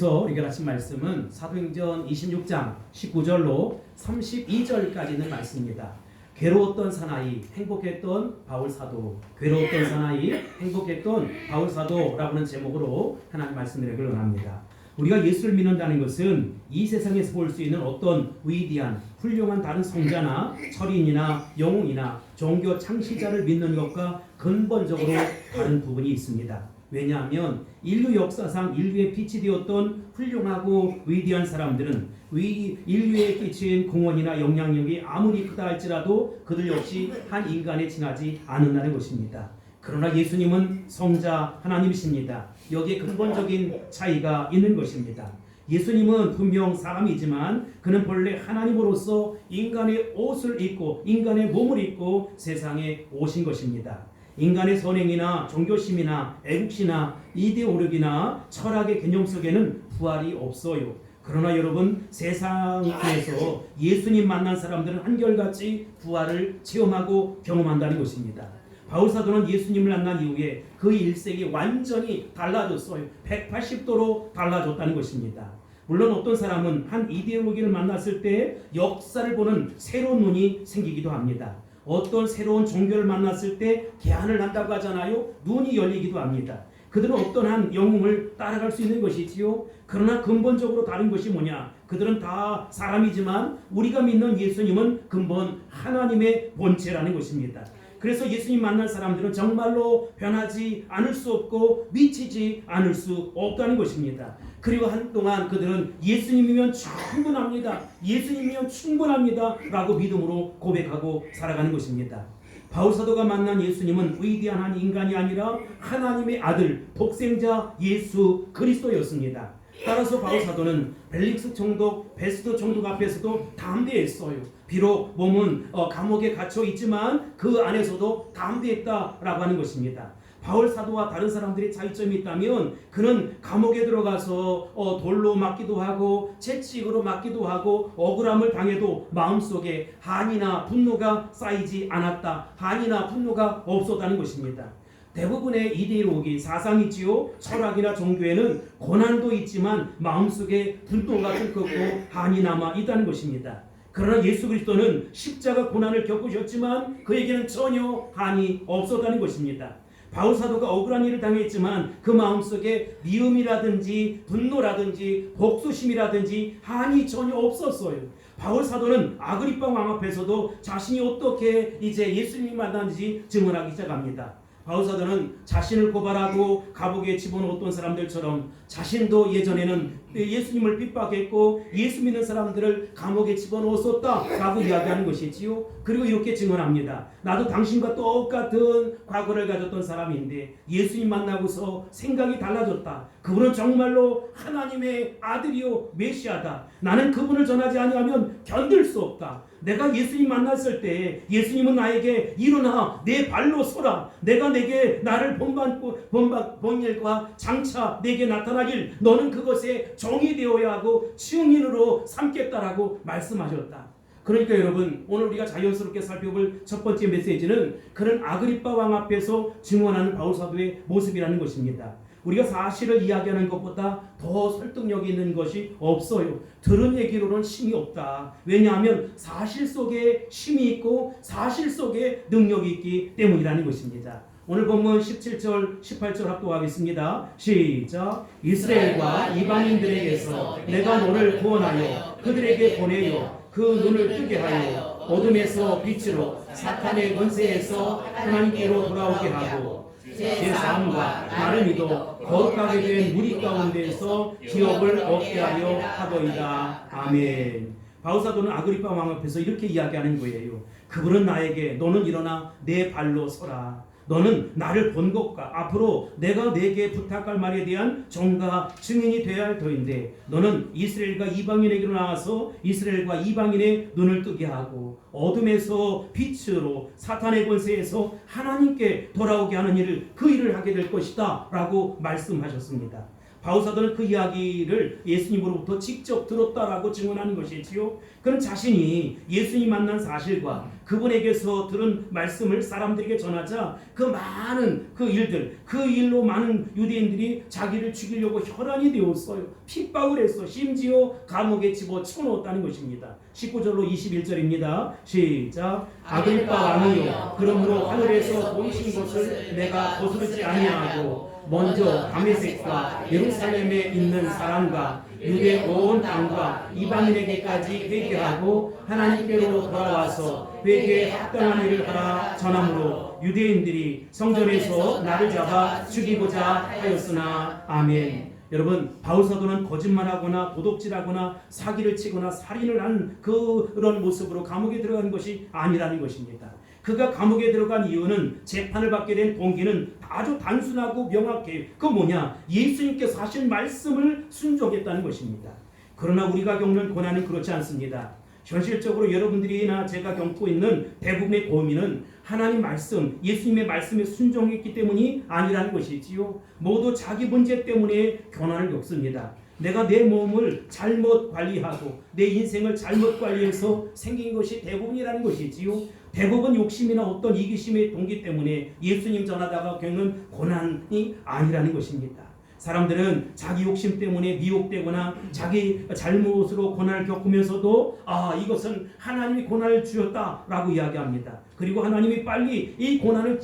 오늘께서 우리가 하신 말씀은 사도행전 26장 19절로 32절까지는 말씀입니다. 괴로웠던 사나이 행복했던 바울사도, 괴로웠던 사나이 행복했던 바울사도라고 하는 제목으로 하나님 말씀드리기를 원합니다. 우리가 예수를 믿는다는 것은 이 세상에서 볼 수 있는 어떤 위대한 훌륭한 다른 성자나 철인이나 영웅이나 종교 창시자를 믿는 것과 근본적으로 다른 부분이 있습니다. 왜냐하면 인류 역사상 인류의 빛이 되었던 훌륭하고 위대한 사람들은 인류에 끼친 공헌이나 영향력이 아무리 크다 할지라도 그들 역시 한 인간에 지나지 않는다는 것입니다. 그러나 예수님은 성자 하나님이십니다. 여기에 근본적인 차이가 있는 것입니다. 예수님은 분명 사람이지만 그는 본래 하나님으로서 인간의 옷을 입고 인간의 몸을 입고 세상에 오신 것입니다. 인간의 선행이나 종교심이나 애국시나 이데올로기나 철학의 개념 속에는 부활이 없어요. 그러나 여러분, 세상에서 예수님 만난 사람들은 한결같이 부활을 체험하고 경험한다는 것입니다. 바울사도는 예수님을 만난 이후에 그 일생이 완전히 달라졌어요. 180도로 달라졌다는 것입니다. 물론 어떤 사람은 한 이데올로기를 만났을 때 역사를 보는 새로운 눈이 생기기도 합니다. 어떤 새로운 종교를 만났을 때 개안을 한다고 하잖아요. 눈이 열리기도 합니다. 그들은 어떤 한 영웅을 따라갈 수 있는 것이지요. 그러나 근본적으로 다른 것이 뭐냐? 그들은 다 사람이지만 우리가 믿는 예수님은 근본 하나님의 본체라는 것입니다. 그래서 예수님 만난 사람들은 정말로 변하지 않을 수 없고 미치지 않을 수 없다는 것입니다. 그리고 한동안 그들은 예수님이면 충분합니다. 예수님이면 충분합니다. 라고 믿음으로 고백하고 살아가는 것입니다. 바울사도가 만난 예수님은 위대한 한 인간이 아니라 하나님의 아들, 독생자 예수 그리스도였습니다. 따라서 바울사도는 벨릭스 총독, 베스도 총독 앞에서도 담대했어요. 비록 몸은 감옥에 갇혀 있지만 그 안에서도 담대했다라고 하는 것입니다. 바울사도와 다른 사람들의 차이점이 있다면 그는 감옥에 들어가서 돌로 맞기도 하고 채찍으로 맞기도 하고 억울함을 당해도 마음속에 한이나 분노가 쌓이지 않았다. 한이나 분노가 없었다는 것입니다. 대부분의 이데올로기, 사상이지요. 철학이나 종교에는 고난도 있지만 마음속에 분노가 끓고 한이 남아 있다는 것입니다. 그러나 예수 그리스도는 십자가 고난을 겪으셨지만 그에게는 전혀 한이 없었다는 것입니다. 바울사도가 억울한 일을 당했지만 그 마음속에 미움이라든지 분노라든지 복수심이라든지 한이 전혀 없었어요. 바울사도는 아그리빠 왕 앞에서도 자신이 어떻게 이제 예수님을 만났는지 증언하기 시작합니다. 바울사도는 자신을 고발하고 감옥에 집어넣었던 사람들처럼 자신도 예전에는 예수님을 핍박했고 예수 믿는 사람들을 감옥에 집어넣었었다라고 이야기하는 것이지요. 그리고 이렇게 증언합니다. 나도 당신과 똑같은 과거를 가졌던 사람인데 예수님 만나고서 생각이 달라졌다. 그분은 정말로 하나님의 아들이요 메시아다. 나는 그분을 전하지 아니하면 견딜 수 없다. 내가 예수님 만났을 때 예수님은 나에게 일어나 내 발로 서라. 내가 내게 나를 본 일과 장차 내게 나타나길 너는 그것에 종이 되어야 하고 증인으로 삼겠다라고 말씀하셨다. 그러니까 여러분, 오늘 우리가 자연스럽게 살펴볼 첫 번째 메시지는 그는 아그리빠 왕 앞에서 증언하는 바울사도의 모습이라는 것입니다. 우리가 사실을 이야기하는 것보다 더 설득력이 있는 것이 없어요. 들은 얘기로는 힘이 없다. 왜냐하면 사실 속에 힘이 있고 사실 속에 능력이 있기 때문이라는 것입니다. 오늘 본문 17절, 18절 합독하겠습니다. 시작. 이스라엘과 이방인들에게서 내가 너를 구원하여 그들에게 보내요. 그 눈을 뜨게 하여 어둠에서 빛으로 사탄의 권세에서 하나님께로 돌아오게 하고 제 삶과 나를 믿어 거룩하게 된 무리 가운데에서 기업을 얻게 하려 하더이다. 아멘. 바울사도는 아그리빠 왕 앞에서 이렇게 이야기하는 거예요. 그분은 나에게 너는 일어나 내 발로 서라. 너는 나를 본 것과 앞으로 내가 내게 부탁할 말에 대한 종과 증인이 되어야 할 터인데 너는 이스라엘과 이방인에게로 나와서 이스라엘과 이방인의 눈을 뜨게 하고 어둠에서 빛으로 사탄의 권세에서 하나님께 돌아오게 하는 일을 그 일을 하게 될 것이다 라고 말씀하셨습니다. 바울사도는 그 이야기를 예수님으로부터 직접 들었다라고 증언하는 것이지요. 그는 자신이 예수님 만난 사실과 그분에게서 들은 말씀을 사람들에게 전하자 그 많은 그 일들, 그 일로 많은 유대인들이 자기를 죽이려고 혈안이 되었어요. 핍박을 했어. 심지어 감옥에 집어넣었다는 것입니다. 19절로 21절입니다. 시작. 아그리빠 왕이여, 그러므로 하늘에서 보이신 것을 내가 거스르지 아니하고 먼저 다메섹과 예루살렘에 있는 사람과 유대 온 땅과 이방인에게까지 회개하고 하나님께로 돌아와서 회개에 합당한 일을 하라 전함으로 유대인들이 성전에서 나를 잡아 죽이고자 하였으나. 아멘. 여러분, 바울사도는 거짓말하거나 도둑질하거나 사기를 치거나 살인을 하는 그런 모습으로 감옥에 들어간 것이 아니라는 것입니다. 그가 감옥에 들어간 이유는, 재판을 받게 된 동기는 아주 단순하고 명확해요. 그 뭐냐? 예수님께서 하신 말씀을 순종했다는 것입니다. 그러나 우리가 겪는 고난은 그렇지 않습니다. 현실적으로 여러분들이나 제가 겪고 있는 대부분의 고민은 하나님 말씀, 예수님의 말씀에 순종했기 때문이 아니라는 것이지요. 모두 자기 문제 때문에 고난을 겪습니다. 내가 내 몸을 잘못 관리하고 내 인생을 잘못 관리해서 생긴 것이 대부분이라는 것이지요. 대부분 욕심이나 어떤 이기심의 동기 때문에 예수님 전하다가 겪는 고난이 아니라는 것입니다. 사람들은 자기 욕심 때문에 미혹되거나 자기 잘못으로 고난을 겪으면서도 이것은 하나님이 고난을 주셨다라고 이야기합니다. 그리고 하나님이 빨리 이 고난을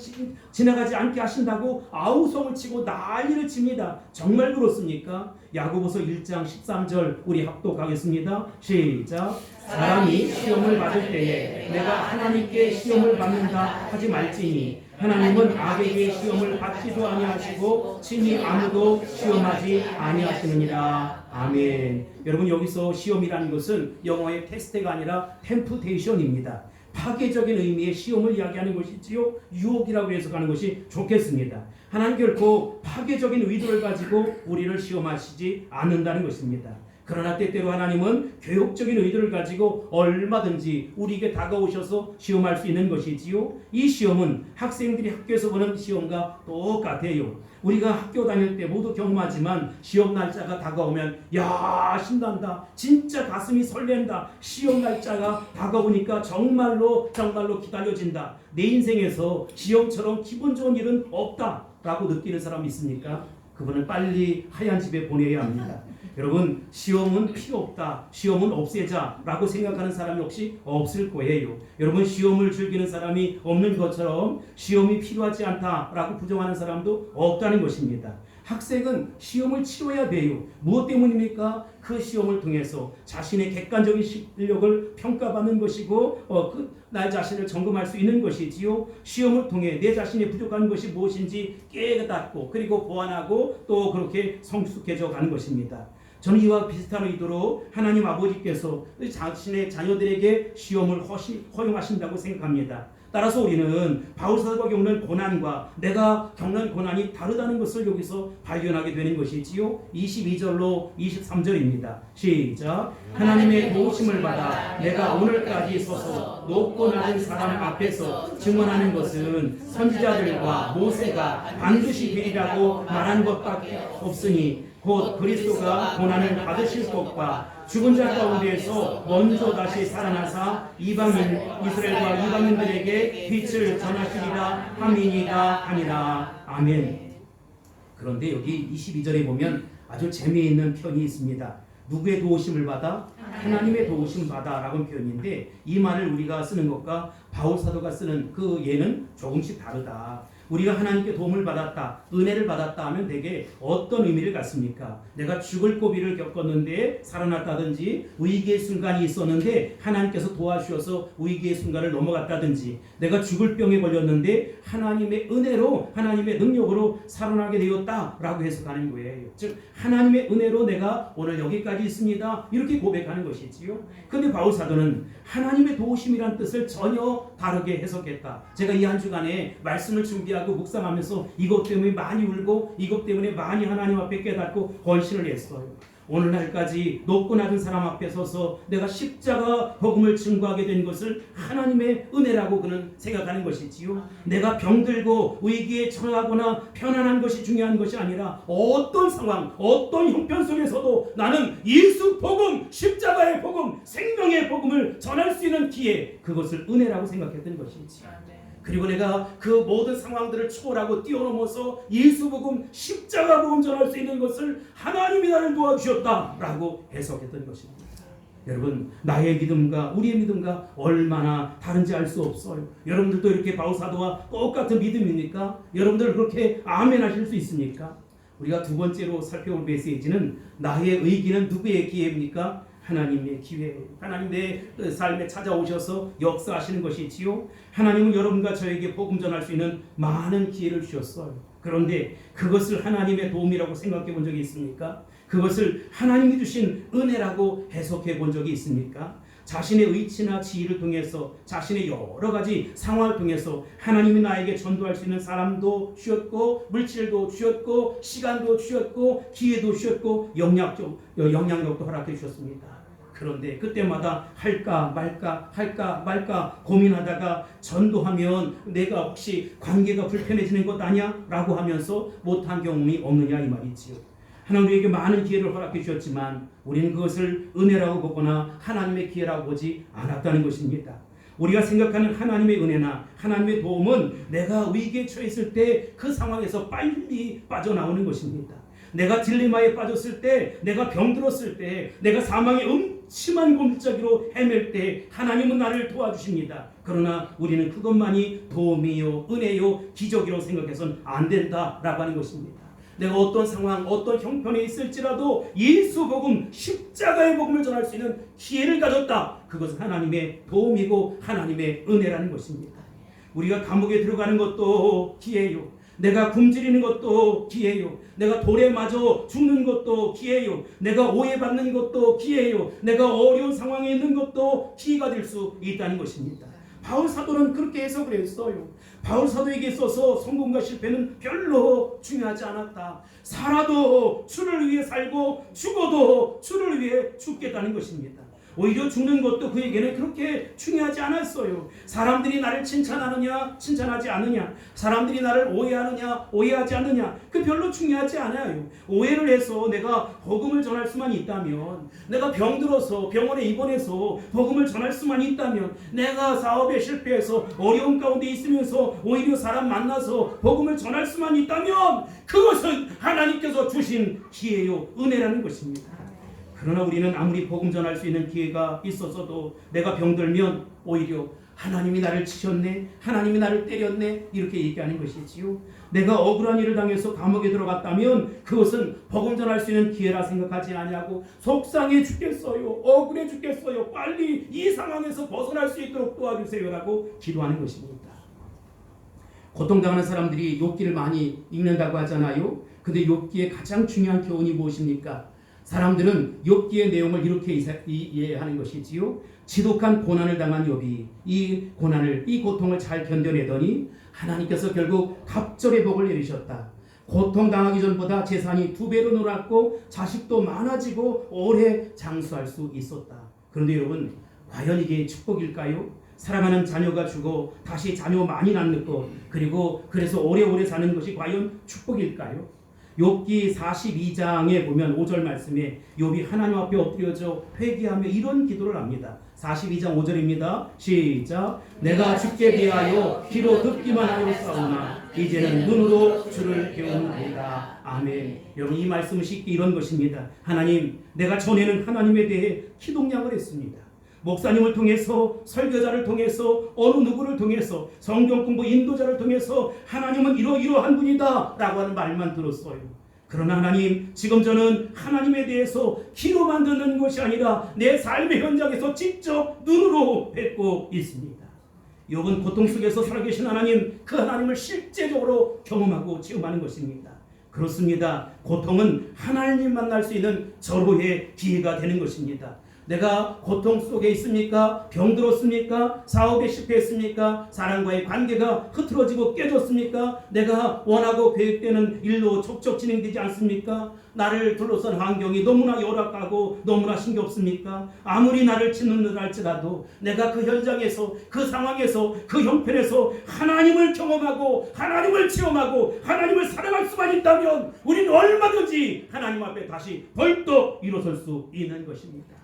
지나가지 않게 하신다고 아우성을 치고 난리를 칩니다. 정말 그렇습니까? 야고보서 1장 13절 우리 합독하겠습니다. 시작. 사람이 시험을 받을 때에 내가 하나님께 시험을 받는다 하지 말지니 하나님은 악에게 시험을 받지도 아니하시고 친히 아무도 시험하지 아니하시느니라. 아멘. 여러분, 여기서 시험이라는 것은 영어의 테스트가 아니라 템프테이션입니다. 파괴적인 의미의 시험을 이야기하는 것이지요. 유혹이라고 해석하는 것이 좋겠습니다. 하나님 결코 파괴적인 의도를 가지고 우리를 시험하시지 않는다는 것입니다. 그러나 때때로 하나님은 교육적인 의도를 가지고 얼마든지 우리에게 다가오셔서 시험할 수 있는 것이지요. 이 시험은 학생들이 학교에서 보는 시험과 똑같아요. 우리가 학교 다닐 때 모두 경험하지만 시험 날짜가 다가오면 신난다. 진짜 가슴이 설렌다. 시험 날짜가 다가오니까 정말로 기다려진다. 내 인생에서 시험처럼 기분 좋은 일은 없다라고 느끼는 사람이 있습니까? 그분은 빨리 하얀 집에 보내야 합니다. 여러분, 시험은 필요 없다, 시험은 없애자 라고 생각하는 사람이 혹시 없을 거예요. 여러분, 시험을 즐기는 사람이 없는 것처럼 시험이 필요하지 않다 라고 부정하는 사람도 없다는 것입니다. 학생은 시험을 치러야 돼요. 무엇 때문입니까? 그 시험을 통해서 자신의 객관적인 실력을 평가받는 것이고 나의 자신을 점검할 수 있는 것이지요. 시험을 통해 내 자신이 부족한 것이 무엇인지 깨닫고 그리고 보완하고 또 그렇게 성숙해져 가는 것입니다. 저는 이와 비슷한 의도로 하나님 아버지께서 자신의 자녀들에게 시험을 허용하신다고 생각합니다. 따라서 우리는 바울사도가 겪는 고난과 내가 겪는 고난이 다르다는 것을 여기서 발견하게 되는 것이지요. 22절로 23절입니다. 시작. 하나님의 도우심을 받아 내가 오늘까지 서서 높고 낮은 사람 앞에서 증언하는 것은 선지자들과 모세가 반드시 되리라고 말한 것밖에 없으니 곧 그리스도가 고난을 받으실 것과 죽은 자 가운데에서 먼저 다시 살아나사 이스라엘과 이방인들에게 빛을 전하시리라 함이니라 하니라. 아멘. 그런데 여기 22절에 보면 아주 재미있는 표현이 있습니다. 누구의 도우심을 받아? 하나님의 도우심 받아 라고 표현인데, 이 말을 우리가 쓰는 것과 바울사도가 쓰는 그 예는 조금씩 다르다. 우리가 하나님께 도움을 받았다, 은혜를 받았다 하면 대개 어떤 의미를 갖습니까? 내가 죽을 고비를 겪었는데 살아났다든지, 위기의 순간이 있었는데 하나님께서 도와주셔서 위기의 순간을 넘어갔다든지, 내가 죽을 병에 걸렸는데 하나님의 은혜로, 하나님의 능력으로 살아나게 되었다라고 해석하는 거예요. 즉 하나님의 은혜로 내가 오늘 여기까지 있습니다, 이렇게 고백하는 것이지요. 근데 바울사도는 하나님의 도우심이란 뜻을 전혀 다르게 해석했다. 제가 이 한 주간에 말씀을 준비하고 묵상하면서 이것 때문에 많이 울고 이것 때문에 많이 하나님 앞에 깨닫고 헌신을 했어요. 오늘날까지 높고 낮은 사람 앞에 서서 내가 십자가 복음을 증거하게 된 것을 하나님의 은혜라고 그는 생각하는 것이지요. 내가 병들고 위기에 처하거나 편안한 것이 중요한 것이 아니라 어떤 상황, 어떤 형편 속에서도 나는 예수 복음, 십자가의 복음, 생명의 복음을 전할 수 있는 기회, 그것을 은혜라고 생각했던 것이지요. 그리고 내가 그 모든 상황들을 초월하고 뛰어넘어서 예수 복음, 십자가 복음 전할 수 있는 것을 하나님이 나를 도와주셨다라고 해석했던 것입니다. 여러분, 나의 믿음과 우리의 믿음과 얼마나 다른지 알 수 없어요. 여러분들도 이렇게 바울 사도와 똑같은 믿음입니까? 여러분들 그렇게 아멘 하실 수 있습니까? 우리가 두 번째로 살펴볼 메시지는 나의 의기는 누구의 기회입니까? 하나님의 기회, 하나님 내 삶에 찾아오셔서 역사하시는 것이지요. 하나님은 여러분과 저에게 복음 전할 수 있는 많은 기회를 주셨어요. 그런데 그것을 하나님의 도움이라고 생각해 본 적이 있습니까? 그것을 하나님이 주신 은혜라고 해석해 본 적이 있습니까? 자신의 의치나 지혜를 통해서, 자신의 여러 가지 상황을 통해서 하나님이 나에게 전도할 수 있는 사람도 주셨고, 물질도 주셨고, 시간도 주셨고, 기회도 주셨고, 영향력도 허락해 주셨습니다. 그런데 그때마다 할까 말까 고민하다가 전도하면 내가 혹시 관계가 불편해지는 것 아니야? 라고 하면서 못한 경험이 없느냐 이 말이지요. 하나님 우리에게 많은 기회를 허락해 주셨지만 우리는 그것을 은혜라고 보거나 하나님의 기회라고 보지 않았다는 것입니다. 우리가 생각하는 하나님의 은혜나 하나님의 도움은 내가 위기에 처했을 때 그 상황에서 빨리 빠져나오는 것입니다. 내가 딜레마에 빠졌을 때, 내가 병들었을 때, 내가 사망의 음침한 골짜기로 헤맬 때 하나님은 나를 도와주십니다. 그러나 우리는 그것만이 도움이요, 은혜요, 기적이라고 생각해서는 안 된다라고 하는 것입니다. 내가 어떤 상황, 어떤 형편에 있을지라도 예수 복음, 십자가의 복음을 전할 수 있는 기회를 가졌다. 그것은 하나님의 도움이고 하나님의 은혜라는 것입니다. 우리가 감옥에 들어가는 것도 기회요. 내가 굶주리는 것도 기회요. 내가 돌에 맞아 죽는 것도 기회요. 내가 오해받는 것도 기회요. 내가 어려운 상황에 있는 것도 기회가 될 수 있다는 것입니다. 바울 사도는 그렇게 해석을 했어요. 바울 사도에게 있어서 성공과 실패는 별로 중요하지 않았다. 살아도 주를 위해 살고 죽어도 주를 위해 죽겠다는 것입니다. 오히려 죽는 것도 그에게는 그렇게 중요하지 않았어요. 사람들이 나를 칭찬하느냐 칭찬하지 않느냐, 사람들이 나를 오해하느냐 오해하지 않느냐, 그 별로 중요하지 않아요. 오해를 해서 내가 복음을 전할 수만 있다면, 내가 병들어서 병원에 입원해서 복음을 전할 수만 있다면, 내가 사업에 실패해서 어려운 가운데 있으면서 오히려 사람 만나서 복음을 전할 수만 있다면 그것은 하나님께서 주신 기회요, 은혜라는 것입니다. 그러나 우리는 아무리 복음 전할 수 있는 기회가 있었어도 내가 병들면 오히려 하나님이 나를 치셨네, 하나님이 나를 때렸네, 이렇게 얘기하는 것이지요. 내가 억울한 일을 당해서 감옥에 들어갔다면 그것은 복음 전할 수 있는 기회라 생각하지 않냐고, 속상해 죽겠어요, 억울해 죽겠어요, 빨리 이 상황에서 벗어날 수 있도록 도와주세요라고 기도하는 것입니다. 고통당하는 사람들이 욥기를 많이 읽는다고 하잖아요. 근데 욥기의 가장 중요한 교훈이 무엇입니까? 사람들은 욥기의 내용을 이렇게 이해하는 것이지요. 지독한 고난을 당한 욥이 이 고통을 잘 견뎌내더니 하나님께서 결국 갑절의 복을 내리셨다. 고통당하기 전보다 재산이 2배로 늘었고 자식도 많아지고 오래 장수할 수 있었다. 그런데 여러분, 과연 이게 축복일까요? 사랑하는 자녀가 죽어 다시 자녀 많이 낳는 것, 그리고 그래서 오래오래 사는 것이 과연 축복일까요? 욥기 42장에 보면 5절 말씀에 욥이 하나님 앞에 엎드려져 회개하며 이런 기도를 합니다. 42장 5절입니다. 시작. 내가 주께 비하여 귀로 듣기만 하였사오나 이제는 눈으로 주를 배우나이다. 아멘. 여러분, 이 말씀은 쉽게 이런 것입니다. 하나님, 내가 전에는 하나님에 대해 기독량을 했습니다. 목사님을 통해서, 설교자를 통해서, 어느 누구를 통해서, 성경 공부 인도자를 통해서 하나님은 이러이러한 분이다 라고 하는 말만 들었어요. 그러나 하나님, 지금 저는 하나님에 대해서 귀로만 듣는 것이 아니라 내 삶의 현장에서 직접 눈으로 뵙고 있습니다. 욥은 고통 속에서 살아계신 하나님, 그 하나님을 실제적으로 경험하고 체험하는 것입니다. 그렇습니다. 고통은 하나님 만날 수 있는 절호의 기회가 되는 것입니다. 내가 고통 속에 있습니까? 병들었습니까? 사업에 실패했습니까? 사람과의 관계가 흐트러지고 깨졌습니까? 내가 원하고 계획되는 일로 촉촉 진행되지 않습니까? 나를 둘러싼 환경이 너무나 열악하고 너무나 신겹습니까? 아무리 나를 짓는다 할지라도 내가 그 현장에서, 그 상황에서, 그 형편에서 하나님을 경험하고 하나님을 체험하고 하나님을 사랑할 수만 있다면 우리는 얼마든지 하나님 앞에 다시 벌떡 일어설 수 있는 것입니다.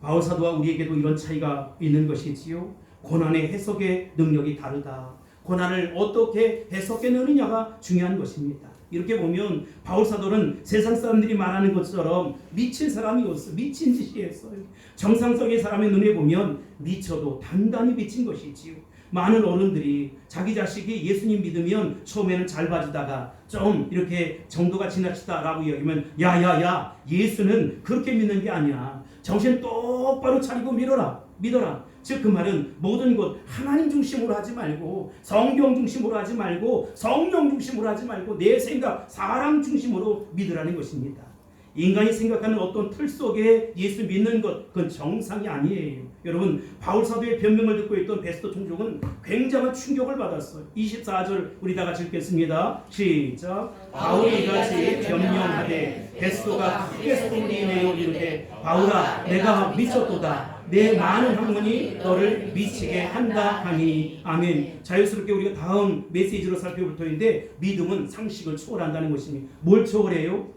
바울 사도와 우리에게도 이런 차이가 있는 것이지요. 고난의 해석의 능력이 다르다. 고난을 어떻게 해석해내느냐가 중요한 것입니다. 이렇게 보면 바울 사도는 세상 사람들이 말하는 것처럼 미친 사람이었어요. 미친 짓이 했어요. 정상적인 사람의 눈에 보면 미쳐도 단단히 미친 것이지요. 많은 어른들이 자기 자식이 예수님 믿으면 처음에는 잘 봐주다가 좀 이렇게 정도가 지나치다라고 이야기하면 야야야, 예수는 그렇게 믿는 게 아니야. 정신 똑바로 차리고 믿어라. 즉 그 말은 모든 것 하나님 중심으로 하지 말고 성경 중심으로 하지 말고 성령 중심으로 하지 말고 내 생각, 사람 중심으로 믿으라는 것입니다. 인간이 생각하는 어떤 틀 속에 예수 믿는 것, 그건 정상이 아니에요. 여러분, 바울 사도의 변명을 듣고 있던 베스도 총독은 굉장한 충격을 받았어요. 24절 우리 다 같이 읽겠습니다. 시작. 바울이 이같이 변명하되 베스도가 크게 소리 내어 이르되 바울아, 내가 미쳤도다. 내 많은 학문이 너를 미치게 한다 하니. 아멘. 자유스럽게 우리가 다음 메시지로 살펴볼 터인데, 믿음은 상식을 초월한다는 것입니다. 뭘 초월해요?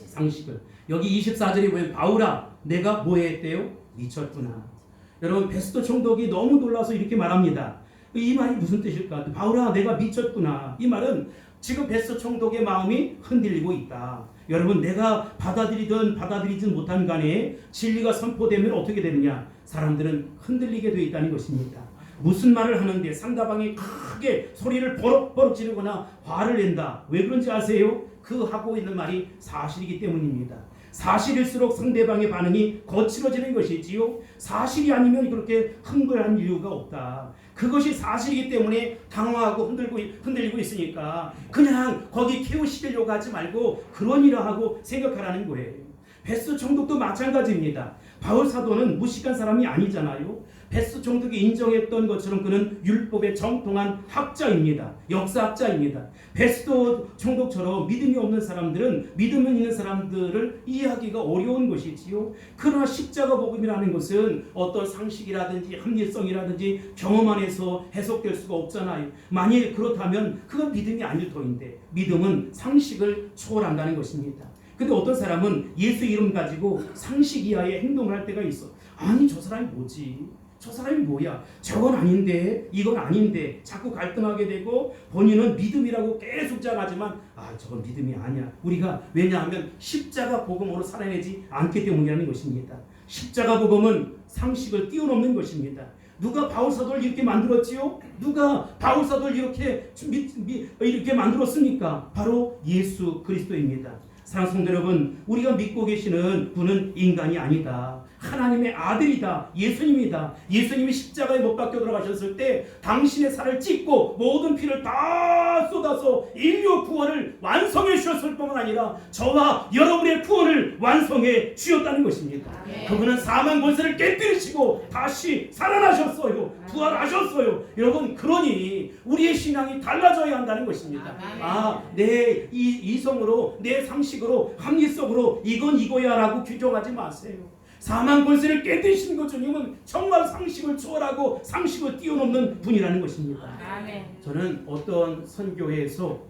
상식을. 여기 24절에 보면 바울아, 내가 뭐 했대요? 미쳤구나. 여러분, 베스도 총독이 너무 놀라서 이렇게 말합니다. 이 말이 무슨 뜻일까? 바울아, 내가 미쳤구나. 이 말은 지금 베스도 총독의 마음이 흔들리고 있다. 여러분, 내가 받아들이든 받아들이지 못한 간에 진리가 선포되면 어떻게 되느냐? 사람들은 흔들리게 되어 있다는 것입니다. 무슨 말을 하는데 상대방이 크게 소리를 버럭버럭 지르거나 화를 낸다. 왜 그런지 아세요? 그 하고 있는 말이 사실이기 때문입니다. 사실일수록 상대방의 반응이 거칠어지는 것이지요. 사실이 아니면 그렇게 흥분할 이유가 없다. 그것이 사실이기 때문에 당황하고 흔들리고 있으니까 그냥 거기 키우시려고 하지 말고 그런 일을 하고 생각하라는 거예요. 베스도 총독도 마찬가지입니다. 바울 사도는 무식한 사람이 아니잖아요. 베스도 총독이 인정했던 것처럼 그는 율법에 정통한 학자입니다. 역사학자입니다. 베스도 총독처럼 믿음이 없는 사람들은 믿음 있는 사람들을 이해하기가 어려운 것이지요. 그러나 십자가 복음이라는 것은 어떤 상식이라든지 합리성이라든지 경험 안에서 해석될 수가 없잖아요. 만일 그렇다면 그건 믿음이 아닐 터인데, 믿음은 상식을 초월한다는 것입니다. 근데 어떤 사람은 예수 이름 가지고 상식 이하의 행동을 할 때가 있어. 아니, 저 사람이 뭐지? 저 사람이 뭐야? 저건 아닌데, 이건 아닌데 자꾸 갈등하게 되고 본인은 믿음이라고 계속 자랑하지만 저건 믿음이 아니야. 우리가 왜냐하면 십자가 복음으로 살아내지 않기 때문이라는 것입니다. 십자가 복음은 상식을 뛰어넘는 것입니다. 누가 바울 사도를 이렇게 만들었지요? 누가 바울 사도를 이렇게 만들었습니까? 바로 예수 그리스도입니다. 사랑하는 성도 여러분, 우리가 믿고 계시는 분은 인간이 아니다. 하나님의 아들이다. 예수님이다. 예수님이 십자가에 못 박혀 들어가셨을 때 당신의 살을 찢고 모든 피를 다 쏟아서 인류 구원을 완성해 주셨을 뿐만 아니라 저와 여러분의 구원을 완성해 주셨다는 것입니다. 그분은 사망 권세를 깨뜨리시고 다시 살아나셨어요. 부활하셨어요. 여러분, 그러니 우리의 신앙이 달라져야 한다는 것입니다. 내 이성으로, 내 상식으로, 합리성으로 이건 이거야 라고 규정하지 마세요. 사망 권세를 깨뜨리신 것 주님은 정말 상식을 초월하고 상식을 뛰어넘는 분이라는 것입니다. 아멘. 저는 어떤 선교회에서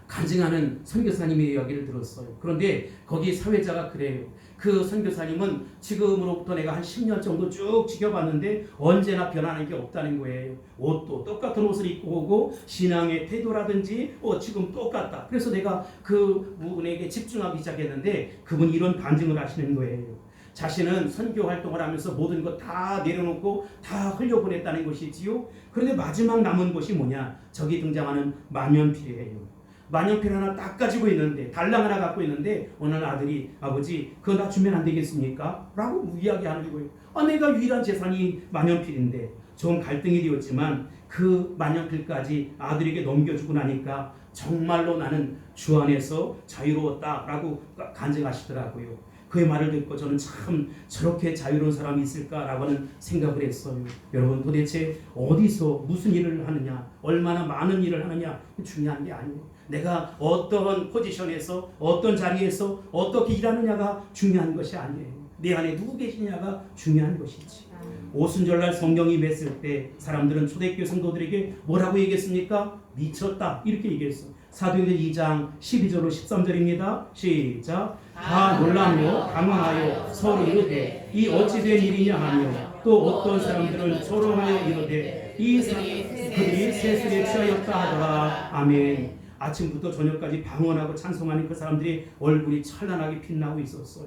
간증하는 선교사님의 이야기를 들었어요. 그런데 거기 사회자가 그래요. 그 선교사님은 지금으로부터 내가 한 10년 정도 쭉 지켜봤는데 언제나 변하는 게 없다는 거예요. 옷도 똑같은 옷을 입고 오고 신앙의 태도라든지 지금 똑같다. 그래서 내가 그 분에게 집중하기 시작했는데 그분이 이런 반증을 하시는 거예요. 자신은 선교 활동을 하면서 모든 것 다 내려놓고 다 흘려보냈다는 것이지요. 그런데 마지막 남은 것이 뭐냐? 저기 등장하는 만년필이에요. 만년필 하나 딱 가지고 있는데, 달랑 하나 갖고 있는데 어느 아들이 아버지 그거 나 주면 안 되겠습니까? 라고 이야기하는 거예요. 내가 유일한 재산이 만년필인데. 좀 갈등이 되었지만 그 만년필까지 아들에게 넘겨주고 나니까 정말로 나는 주 안에서 자유로웠다라고 간증하시더라고요. 그의 말을 듣고 저는 참 저렇게 자유로운 사람이 있을까라고 하는 생각을 했어요. 여러분, 도대체 어디서 무슨 일을 하느냐, 얼마나 많은 일을 하느냐 중요한 게 아니에요. 내가 어떤 포지션에서 어떤 자리에서 어떻게 일하느냐가 중요한 것이 아니에요. 내 안에 누구 계시냐가 중요한 것이지. 오순절날 성령이 맺을 때 사람들은 초대교회 성도들에게 뭐라고 얘기했습니까? 미쳤다 이렇게 얘기했어요. 사도행전 2장 12절로 13절입니다. 시작. 다 놀라며 당황하여 서로 이르되 이 어찌 된 일이냐 하며 또 어떤 사람들은 조롱하여 이르되 그들이 세술에 취하였다 하더라. 아멘. 아침부터 저녁까지 방언하고 찬송하는 그 사람들의 얼굴이 찬란하게 빛나고 있었어요.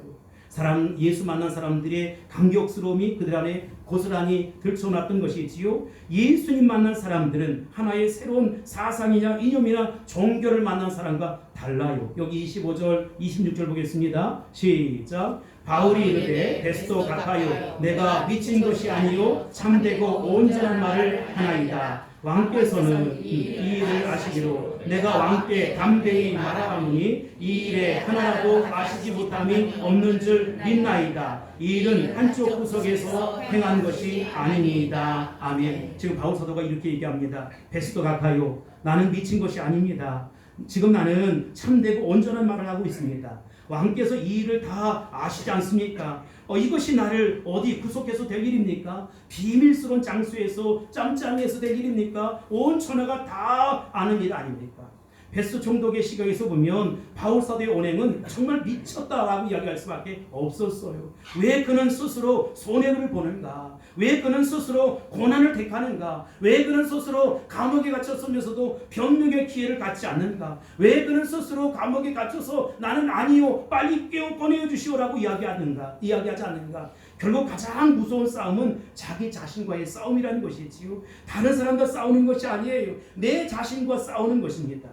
예수 만난 사람들의 감격스러움이 그들 안에 고스란히 들춰놨던 것이지요. 예수님 만난 사람들은 하나의 새로운 사상이나 이념이나 종교를 만난 사람과 달라요. 여기 25절 26절 보겠습니다. 시작. 바울이 이르되 베스도 같아요. 내가 미친 것이 아니요 참되고 온전한 말을 하나이다. 왕께서는 이 일을 아시기로 내가 왕께 담대히 말하노니 이 일에 하나라도 아시지 못함이 없는 줄 믿나이다. 이 일은 한쪽 구석에서 행한 것이 아닙니다. 아멘. 지금 바울 사도가 이렇게 얘기합니다. 베스도 같아요. 나는 미친 것이 아닙니다. 지금 나는 참되고 온전한 말을 하고 있습니다. 왕께서 이 일을 다 아시지 않습니까? 이것이 나를 어디 구속해서 될 일입니까? 비밀스러운 장소에서 짬짬이에서 될 일입니까? 온 천하가 다 아는 일 아닙니까? 베스도 총독의 시각에서 보면 바울 사도의 언행은 정말 미쳤다라고 이야기할 수밖에 없었어요. 왜 그는 스스로 손해를 보는가? 왜 그는 스스로 고난을 택하는가? 왜 그는 스스로 감옥에 갇혔으면서도 변명의 기회를 갖지 않는가? 왜 그는 스스로 감옥에 갇혀서 나는 아니요 빨리 꺼내어 주시오라고 이야기하지 않는가? 결국 가장 무서운 싸움은 자기 자신과의 싸움이라는 것이지요. 다른 사람과 싸우는 것이 아니에요. 내 자신과 싸우는 것입니다.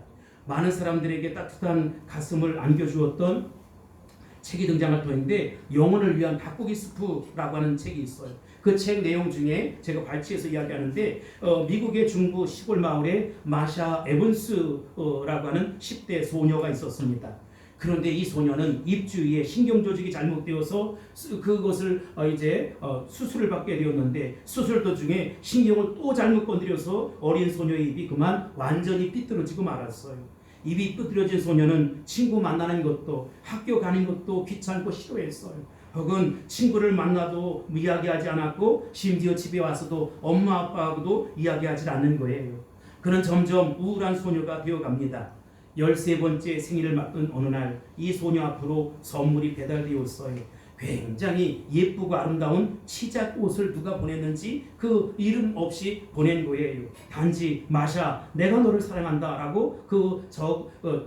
많은 사람들에게 따뜻한 가슴을 안겨주었던 책이 등장할 터인데 영혼을 위한 닭고기 스프라고 하는 책이 있어요. 그 책 내용 중에 제가 발췌해서 이야기하는데 미국의 중부 시골 마을에 마샤 에번스라고 하는 10대 소녀가 있었습니다. 그런데 이 소녀는 입 주위에 신경조직이 잘못되어서 그것을 수술을 받게 되었는데 수술 도중에 신경을 또 잘못 건드려서 어린 소녀의 입이 그만 완전히 삐뚤어지고 말았어요. 입이 삐뚤어진 소녀는 친구 만나는 것도 학교 가는 것도 귀찮고 싫어했어요. 혹은 친구를 만나도 이야기하지 않았고 심지어 집에 와서도 엄마 아빠하고도 이야기하지 않는 거예요. 그는 점점 우울한 소녀가 되어갑니다. 13번째 생일을 맞던 어느 날 이 소녀 앞으로 선물이 배달되었어요. 굉장히 예쁘고 아름다운 치자꽃을 누가 보냈는지 그 이름 없이 보낸 거예요. 단지 마샤 내가 너를 사랑한다 라고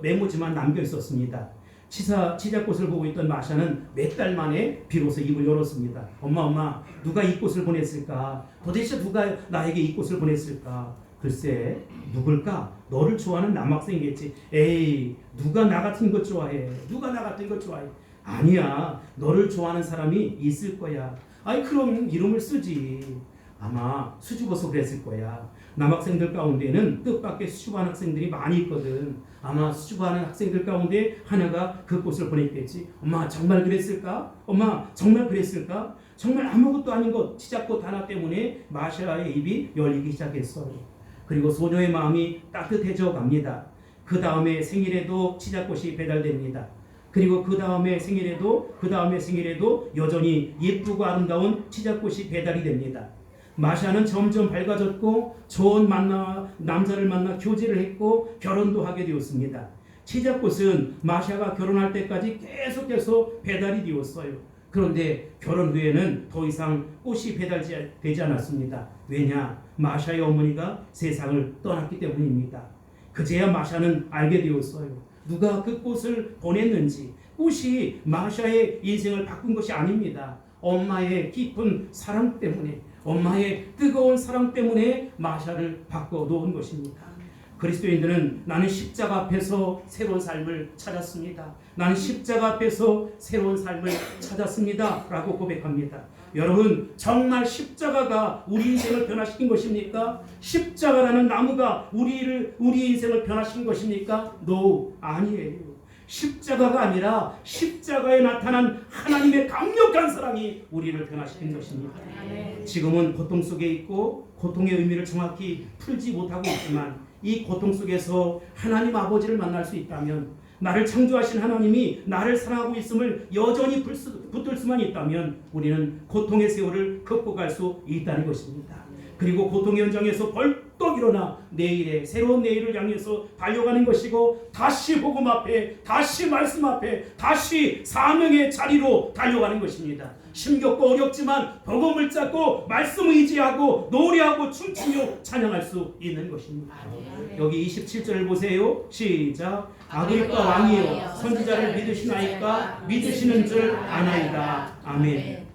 메모지만 남겨 있었습니다. 치자꽃을 보고 있던 마샤는 몇 달 만에 비로소 입을 열었습니다. 엄마 누가 이 꽃을 보냈을까? 도대체 누가 나에게 이 꽃을 보냈을까? 글쎄 누굴까? 너를 좋아하는 남학생이겠지. 에이 누가 나 같은 것 좋아해? 아니야 너를 좋아하는 사람이 있을 거야. 아이 그럼 이름을 쓰지. 아마 수줍어서 그랬을 거야. 남학생들 가운데는 뜻밖의 수줍어하는 학생들이 많이 있거든. 아마 수줍어하는 학생들 가운데 하나가 그 꽃을 보냈겠지. 엄마 정말 그랬을까? 정말 아무것도 아닌 것 치자꽃 하나 때문에 마샤의 입이 열리기 시작했어요. 그리고 소녀의 마음이 따뜻해져 갑니다. 그 다음에 생일에도 치자꽃이 배달됩니다. 그리고 그 다음에 생일에도 여전히 예쁘고 아름다운 치자꽃이 배달이 됩니다. 마샤는 점점 밝아졌고 좋은 남자를 만나 교제를 했고 결혼도 하게 되었습니다. 치자꽃은 마샤가 결혼할 때까지 계속해서 배달이 되었어요. 그런데 결혼 후에는 더 이상 꽃이 배달되지 않았습니다. 왜냐? 마샤의 어머니가 세상을 떠났기 때문입니다. 그제야 마샤는 알게 되었어요. 누가 그 꽃을 보냈는지. 꽃이 마샤의 인생을 바꾼 것이 아닙니다. 엄마의 깊은 사랑 때문에, 엄마의 뜨거운 사랑 때문에 마샤를 바꿔놓은 것입니다. 그리스도인들은 나는 십자가 앞에서 새로운 삶을 찾았습니다. 나는 십자가 앞에서 새로운 삶을 찾았습니다. 라고 고백합니다. 여러분 정말 십자가가 우리 인생을 변화시킨 것입니까? 십자가라는 나무가 우리의 인생을 변화시킨 것입니까? No, 아니에요. 십자가가 아니라 십자가에 나타난 하나님의 강력한 사랑이 우리를 변화시킨 것입니다. 지금은 고통 속에 있고 고통의 의미를 정확히 풀지 못하고 있지만 이 고통 속에서 하나님 아버지를 만날 수 있다면, 나를 창조하신 하나님이 나를 사랑하고 있음을 여전히 붙들 수만 있다면 우리는 고통의 세월을 극복할 수 있다는 것입니다. 그리고 고통의 현장에서 벌떡 일어나 내일의 새로운 내일을 향해서 달려가는 것이고, 다시 복음 앞에, 다시 말씀 앞에, 다시 사명의 자리로 달려가는 것입니다. 힘겹고 어렵지만 복음을 잡고 말씀 의지하고 노래하고 춤추며 찬양할 수 있는 것입니다. 여기 27절을 보세요. 시작. 아그리빠 왕이여, 선지자를 믿으시나이까? 믿으시는 줄 아나이다. 아멘.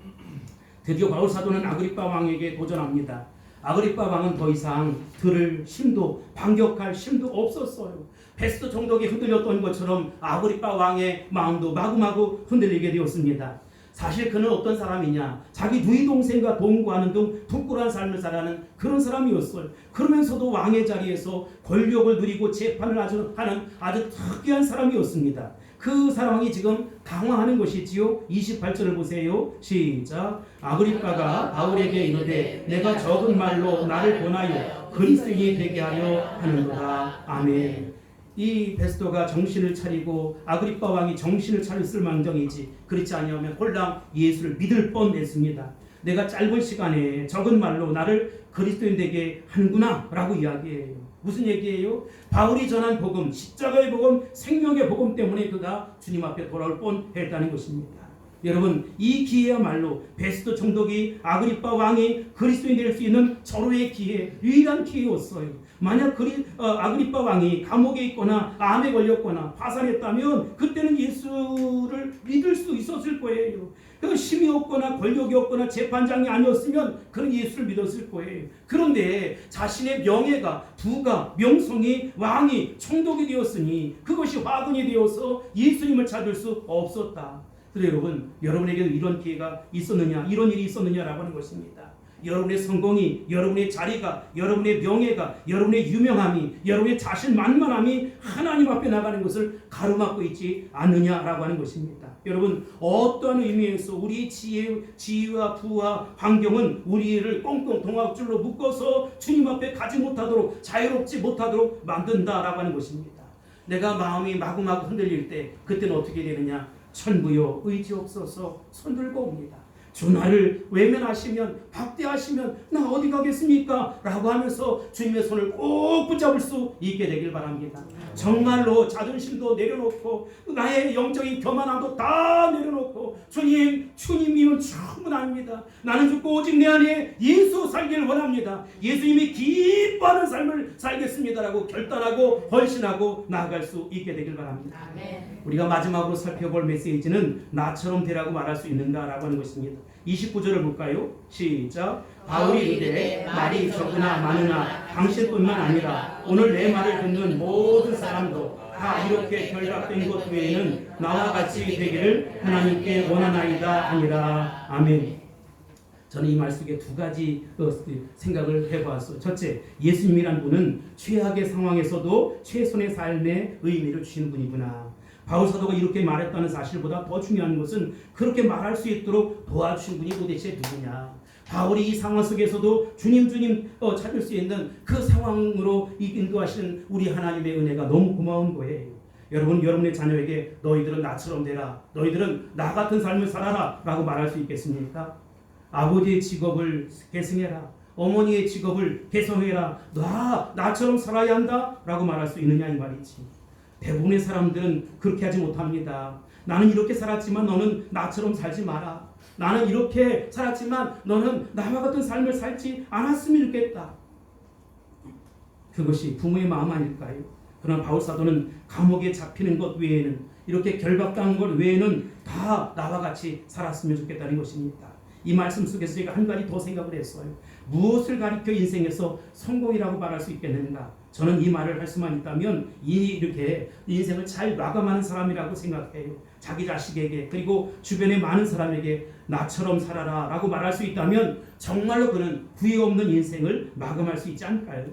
드디어 바울 사도는 아그리빠 왕에게 도전합니다. 아그리빠 왕은 더 이상 들을 힘도, 반격할 힘도 없었어요. 베스도 총독이 흔들렸던 것처럼 아그리빠 왕의 마음도 마구마구 흔들리게 되었습니다. 사실 그는 어떤 사람이냐, 자기 누이 동생과 동거하는 등 부끄러운 삶을 살아가는 그런 사람이었어요. 그러면서도 왕의 자리에서 권력을 누리고 재판을 하는 아주 특이한 사람이었습니다. 그 사람이 지금 당황하는 것이지요. 28절을 보세요. 시작. 아그리빠가 바울에게 이르되 내가 적은 말로 나를 권하여 그리스도인이 되게 하려 하는도다. 아멘. 이 베스도가 정신을 차리고 아그리빠 왕이 정신을 차렸을 망정이지, 그렇지 아니하면 홀랑 예수를 믿을 뻔했습니다. 내가 짧은 시간에 적은 말로 나를 그리스도인 되게 하는구나 라고 이야기해요. 무슨 얘기예요? 바울이 전한 복음, 십자가의 복음, 생명의 복음 때문에 그가 주님 앞에 돌아올 뻔했다는 것입니다. 여러분, 이 기회야말로 베스도 총독이 아그리빠 왕이 그리스도인 될 수 있는 절호의 기회, 유일한 기회였어요. 만약 아그리빠 왕이 감옥에 있거나 암에 걸렸거나 파산했다면 그때는 예수를 믿을 수 있었을 거예요. 그 힘이 없거나 권력이 없거나 재판장이 아니었으면 그는 예수를 믿었을 거예요. 그런데 자신의 명예가, 부가, 명성이 왕이 총독이 되었으니 그것이 화근이 되어서 예수님을 찾을 수 없었다. 그래서 여러분, 여러분에게도 이런 기회가 있었느냐, 이런 일이 있었느냐라고 하는 것입니다. 여러분의 성공이, 여러분의 자리가, 여러분의 명예가, 여러분의 유명함이, 여러분의 자신만만함이 하나님 앞에 나가는 것을 가로막고 있지 않느냐라고 하는 것입니다. 여러분, 어떠한 의미에서 우리 지위와 부와 환경은 우리를 꽁꽁 동아줄로 묶어서 주님 앞에 가지 못하도록, 자유롭지 못하도록 만든다라고 하는 것입니다. 내가 마음이 마구마구 흔들릴 때 그때는 어떻게 되느냐? 천부여 의지 없어서 손들고 옵니다. 주 나를 외면하시면, 박대하시면 나 어디 가겠습니까? 라고 하면서 주님의 손을 꼭 붙잡을 수 있게 되길 바랍니다. 정말로 자존심도 내려놓고 나의 영적인 교만함도 다 내려놓고 주님이면 충분합니다. 나는 죽고 오직 내 안에 예수 살기를 원합니다. 예수님이 기뻐하는 삶을 살겠습니다라고 결단하고 헌신하고 나아갈 수 있게 되길 바랍니다. 아멘. 우리가 마지막으로 살펴볼 메시지는 나처럼 되라고 말할 수 있는가라고 하는 것입니다. 29절을 볼까요? 시작. 바울이 이르되 말이 적으나 많으나 당신뿐만 아니라 오늘 내 말을 듣는 모든 사람도 다 이렇게 결박된 것 외에는 나와 같이 되기를 하나님께 원하나이다 하니라. 아멘. 저는 이 말 속에 두 가지 생각을 해보았어요. 첫째, 예수님이란 분은 최악의 상황에서도 최선의 삶의 의미를 주시는 분이구나. 바울 사도가 이렇게 말했다는 사실보다 더 중요한 것은 그렇게 말할 수 있도록 도와주신 분이 도대체 누구냐. 바울이 이 상황 속에서도 주님 찾을 수 있는 그 상황으로 인도하시는 우리 하나님의 은혜가 너무 고마운 거예요. 여러분, 여러분의 자녀에게 너희들은 나처럼 되라, 너희들은 나 같은 삶을 살아라 라고 말할 수 있겠습니까? 아버지의 직업을 계승해라, 어머니의 직업을 개성해라, 나처럼 살아야 한다 라고 말할 수 있느냐 이 말이지. 대부분의 사람들은 그렇게 하지 못합니다. 나는 이렇게 살았지만 너는 나처럼 살지 마라. 나는 이렇게 살았지만 너는 나와 같은 삶을 살지 않았으면 좋겠다. 그것이 부모의 마음 아닐까요? 그러나 바울 사도는 감옥에 잡히는 것 외에는, 이렇게 결박당한 것 외에는 다 나와 같이 살았으면 좋겠다는 것입니다. 이 말씀 속에서 제가 한 가지 더 생각을 했어요. 무엇을 가리켜 인생에서 성공이라고 말할 수 있겠는가? 저는 이 말을 할 수만 있다면 이렇게 인생을 잘 마감하는 사람이라고 생각해요. 자기 자식에게, 그리고 주변의 많은 사람에게 나처럼 살아라 라고 말할 수 있다면 정말로 그는 후회 없는 인생을 마감할 수 있지 않을까요?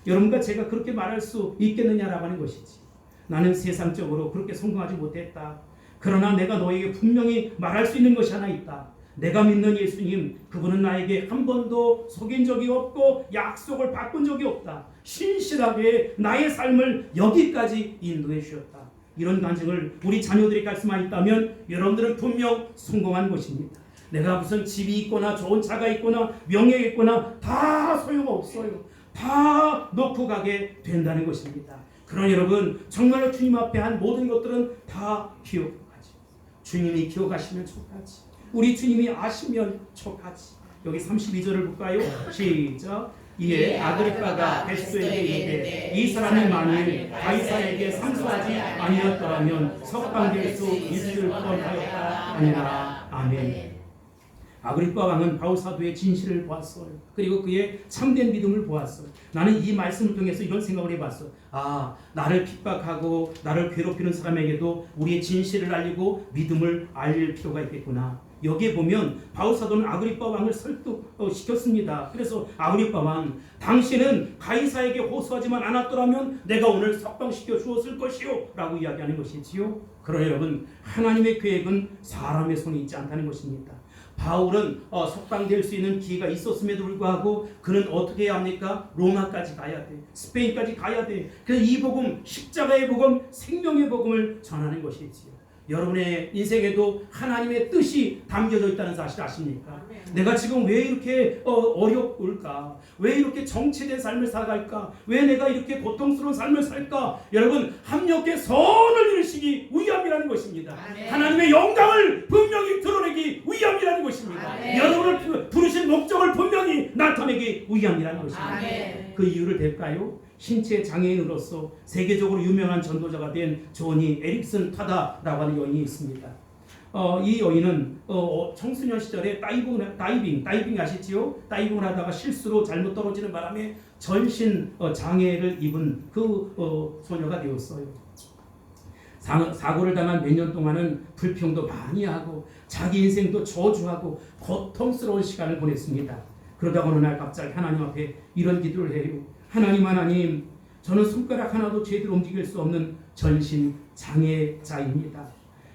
여러분과 제가 그렇게 말할 수 있겠느냐라고 하는 것이지. 나는 세상적으로 그렇게 성공하지 못했다. 그러나 내가 너에게 분명히 말할 수 있는 것이 하나 있다. 내가 믿는 예수님, 그분은 나에게 한 번도 속인 적이 없고 약속을 바꾼 적이 없다. 신실하게 나의 삶을 여기까지 인도해 주셨다. 이런 간증을 우리 자녀들에게 할 수만 있다면 여러분들은 분명 성공한 것입니다. 내가 무슨 집이 있거나 좋은 차가 있거나 명예가 있거나 다 소용없어요. 다 놓고 가게 된다는 것입니다. 그러나 여러분, 정말로 주님 앞에 한 모든 것들은 다 기억하지. 주님이 기억하시면 족하지. 우리 주님이 아시면 족하지. 여기 32절을 볼까요? 시작. 이에 아그리빠가 베스토에게 이르되 이 사람이 만일 가이사에게 상소하지 아니었더라면 석방될 수 있을 뻔하였다 하니라. 아멘. 아그리빠 왕은 바울 사도의 진실을 보았어요. 그리고 그의 참된 믿음을 보았어요. 나는 이 말씀을 통해서 이런 생각을 해봤어요. 나를 핍박하고 나를 괴롭히는 사람에게도 우리의 진실을 알리고 믿음을 알릴 필요가 있겠구나. 여기에 보면 바울 사도는 아그리빠 왕을 설득시켰습니다. 그래서 아그리빠 왕, 당신은 가이사에게 호소하지만 않았더라면 내가 오늘 석방시켜 주었을 것이요 라고 이야기하는 것이지요. 그러나 여러분, 하나님의 계획은 사람의 손에 있지 않다는 것입니다. 바울은 석방될 수 있는 기회가 있었음에도 불구하고 그는 어떻게 해야 합니까? 로마까지 가야 돼. 스페인까지 가야 돼. 그래서 이 복음, 십자가의 복음, 생명의 복음을 전하는 것이지요. 여러분의 인생에도 하나님의 뜻이 담겨져 있다는 사실 아십니까? 내가 지금 왜 이렇게 어려울까? 왜 이렇게 정체된 삶을 살아갈까? 왜 내가 이렇게 고통스러운 삶을 살까? 여러분, 합력의 선을 이루시기 위함이라는 것입니다. 하나님의 영광을 분명히 드러내기 위함이라는 것입니다. 여러분을 부르신 목적을 분명히 나타내기 위함이라는 것입니다. 그 이유를 댈까요? 신체 장애인으로서 세계적으로 유명한 전도자가 된 조니 에릭슨 타다라고 하는 여인이 있습니다. 이 여인은 청소년 시절에 다이빙 아시지요? 다이빙을 하다가 실수로 잘못 떨어지는 바람에 전신 장애를 입은 그 소녀가 되었어요. 사고를 당한 몇 년 동안은 불평도 많이 하고 자기 인생도 저주하고 고통스러운 시간을 보냈습니다. 그러다가 어느 날 갑자기 하나님 앞에 이런 기도를 해요. 하나님, 저는 손가락 하나도 제대로 움직일 수 없는 전신 장애자입니다.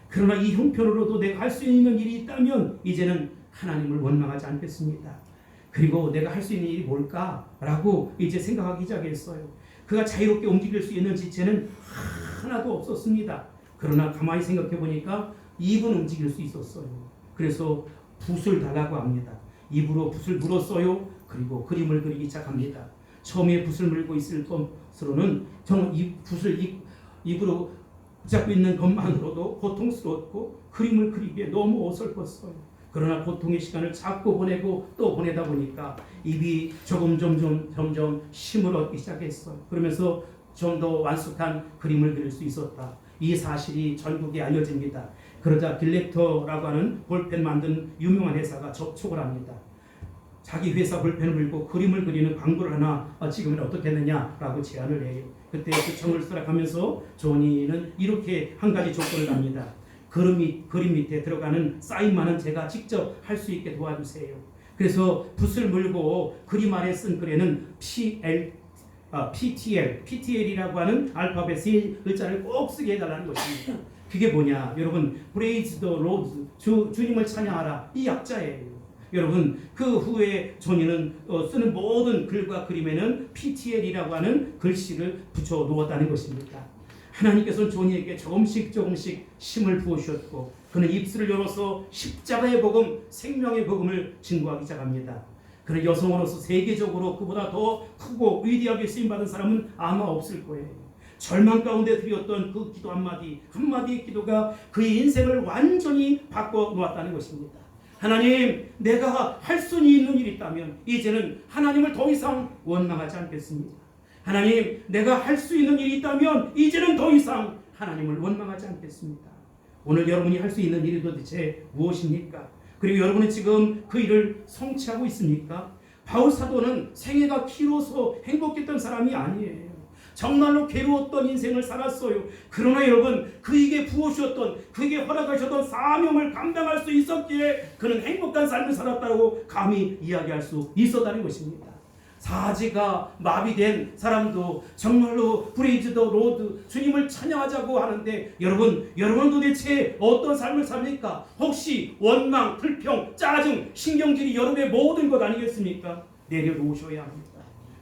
그러나 이 형편으로도 내가 할 수 있는 일이 있다면 이제는 하나님을 원망하지 않겠습니다. 그리고 내가 할 수 있는 일이 뭘까라고 이제 생각하기 시작했어요. 그가 자유롭게 움직일 수 있는 지체는 하나도 없었습니다. 그러나 가만히 생각해 보니까 입은 움직일 수 있었어요. 그래서 붓을 달라고 합니다. 입으로 붓을 물었어요. 그리고 그림을 그리기 시작합니다. 처음에 붓을 물고 있을 것으로는 저는 이 붓을 입으로 붙잡고 있는 것만으로도 고통스러웠고 그림을 그리기에 너무 어설펐어요. 그러나 고통의 시간을 자꾸 보내고 또 보내다 보니까 입이 점점 힘을 얻기 시작했어요. 그러면서 좀 더 완숙한 그림을 그릴 수 있었다. 이 사실이 전국에 알려집니다. 그러자 딜렉터라고 하는 볼펜 만든 유명한 회사가 접촉을 합니다. 자기 회사 볼펜을 들고 그림을 그리는 광고를 하나 찍으면 어떻겠느냐라고 제안을 해요. 그때 요청을 수락하면서 조니는 이렇게 한 가지 조건을 합니다. 그림 밑에 들어가는 사인만은 제가 직접 할 수 있게 도와주세요. 그래서 붓을 물고 그림 아래 쓴 글에는 PTL이라고 하는 알파벳 세 글자를 꼭 쓰게 해달라는 것입니다. 그게 뭐냐? 여러분, Praise the Lord, 주님을 찬양하라, 이 약자예요. 여러분, 그 후에 조니는 쓰는 모든 글과 그림에는 PTL이라고 하는 글씨를 붙여 놓았다는 것입니다. 하나님께서는 조니에게 조금씩 힘을 부으셨고 그는 입술을 열어서 십자가의 복음, 생명의 복음을 증거하기 시작합니다. 그는 여성으로서 세계적으로 그보다 더 크고 위대하게 쓰임받은 사람은 아마 없을 거예요. 절망 가운데 드렸던 그 기도 한마디의 기도가 그의 인생을 완전히 바꿔놓았다는 것입니다. 하나님, 내가 할 수 있는 일이 있다면 이제는 하나님을 더 이상 원망하지 않겠습니다. 하나님, 내가 할 수 있는 일이 있다면 이제는 더 이상 하나님을 원망하지 않겠습니다. 오늘 여러분이 할 수 있는 일이 도대체 무엇입니까? 그리고 여러분은 지금 그 일을 성취하고 있습니까? 바울 사도는 생애가 길어서 행복했던 사람이 아니에요. 정말로 괴로웠던 인생을 살았어요. 그러나 여러분, 그에게 부어주셨던, 그에게 허락하셨던 사명을 감당할 수 있었기에 그는 행복한 삶을 살았다고 감히 이야기할 수 있었다는 것입니다. 사지가 마비된 사람도 정말로 프레이즈 더 로드, 주님을 찬양하자고 하는데 여러분은 도대체 어떤 삶을 삽니까? 혹시 원망, 불평, 짜증, 신경질이 여러분의 모든 것 아니겠습니까? 내려놓으셔야 합니다.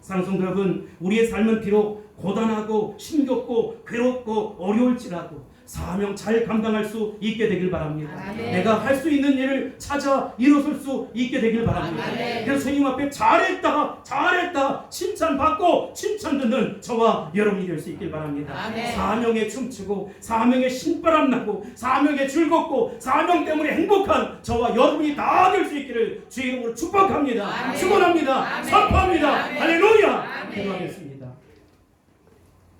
사랑하는 성도 여러분, 우리의 삶은 비록 고단하고 힘겹고 괴롭고 어려울지라도 사명 잘 감당할 수 있게 되길 바랍니다. 아멘. 내가 할 수 있는 일을 찾아 일어설 수 있게 되길 바랍니다. 아멘. 그래서 주님 앞에 잘했다 칭찬받고 칭찬 듣는 저와 여러분이 될 수 있길 바랍니다. 아멘. 사명에 춤추고 사명에 신바람 나고 사명에 즐겁고 사명 때문에 행복한 저와 여러분이 다 될 수 있기를 주의 이름으로 축복합니다. 아멘. 축원합니다. 아멘. 선포합니다. 아멘. 할렐루야. 아멘. 기도하겠습니다.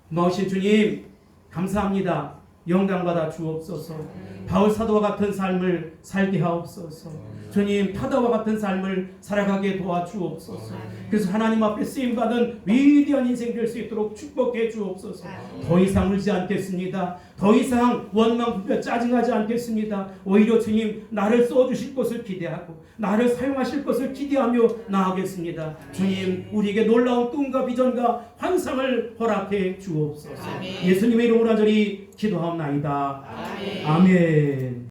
고마우신 주님 감사합니다. 영광받아 주옵소서. 바울 사도와 같은 삶을 살게 하옵소서. 주님 타다와 같은 삶을 살아가게 도와주옵소서. 그래서 하나님 앞에 쓰임받은 위대한 인생 될 수 있도록 축복해 주옵소서. 더 이상 울지 않겠습니다. 더 이상 원망 불평 짜증하지 않겠습니다. 오히려 주님 나를 써주실 것을 기대하고 나를 사용하실 것을 기대하며 나아가겠습니다. 주님 우리에게 놀라운 꿈과 비전과 환상을 허락해 주옵소서. 아멘. 예수님의 이름으로 간절히 기도하옵나이다. 아멘. 아멘.